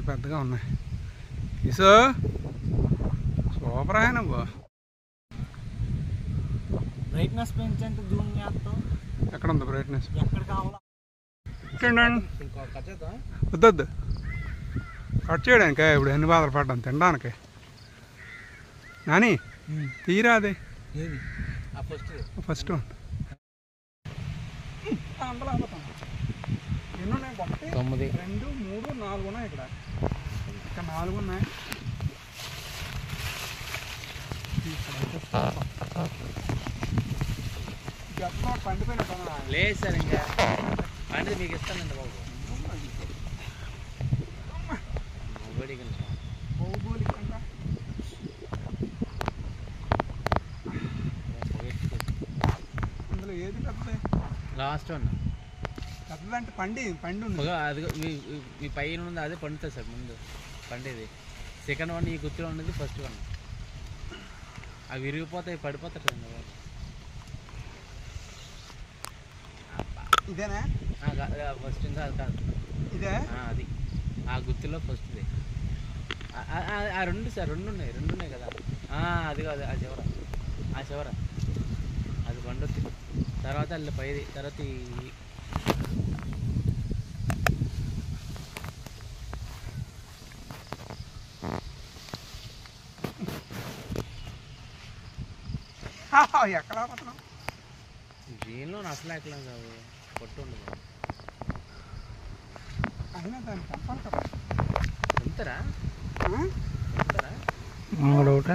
చాలా పెద్దగా ఉన్నాయి. ఇసో సూపర్ ఆయన నువ్వు. బ్రైట్నెస్ పెంచేంత జూమ్ చేస్తాం. ఎక్కడ ఉంది బ్రైట్నెస్? ఎక్కడ కావాలా వద్దొద్దు కట్ చేయడానికే ఇప్పుడు ఎన్ని బాధలు పడ్డాను తినడానికి. నాని తీరా అది ఫస్ట్ ఎన్ని ఉన్నాయి? 1 2 3 4 ఉన్నాయి. ఇక్కడ 4 ఉన్నాయి. పండిపోయిన లేదు సార్, ఇంకా పండిది మీకు ఇస్తానండి బాబు. భౌగోళిక అందులో ఏది పెద్దది? లాస్ట్ వన్ పెద్దదంటే పండి ఉంది. అది మీ పైన ఉంది, అదే పండుతుంది సార్. ముందు పండేది సెకండ్ వన్, ఈ గుర్తులో ఉన్నది ఫస్ట్ వన్. అవి విరిగిపోతాయి, పడిపోతాయి సార్. ఇదేనా ఫస్ట్? ఇంకా అది కాదు, ఇదే అది ఆ గుర్తులో ఫస్ట్ది. ఆ రెండు సార్, రెండు ఉన్నాయి కదా. అది కాదు, ఆ చివర అది పండుద్ది. తర్వాత అల్లి పైది, తర్వాత ఎక్కడ జీన్లో అసలు ఎక్కలేం కాదు, పొట్టు ఉండదు. అయినా దాన్ని పంపాలి కదా. ఎంతరా మూడోట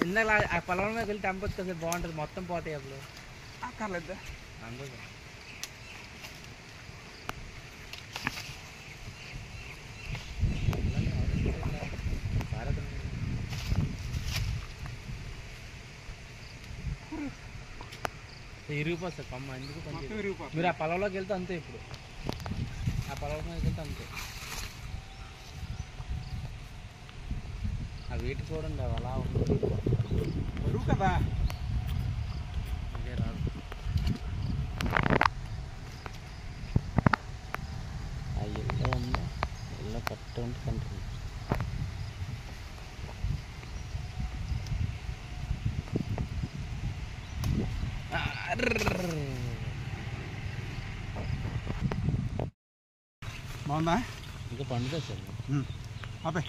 ఇందాక ఆ పొలం మీద వెళ్ళి తెంపొచ్చు కదా, బాగుంటుంది. మొత్తం పోతాయి అప్పుడు. అక్కర్లేదు అందుకు ఇరిగిపోతుంది కొమ్మ. ఎందుకు మీరు ఆ పొలంలోకి వెళ్తే అంతే. ఇప్పుడు ఆ పొలంలోకి వెళ్తే అంతే. ఆ వీటి చూడండి, అవి అలా ఉంటుంది కదా. ఇదే రాదు. ఆ ఎల్లో ఉందా, ఎల్లో కరెక్ట్ ఉంటే కంటిన్యూ. బాగుందా? ఇంకా పండుతుంది సార్. అబ్బాయి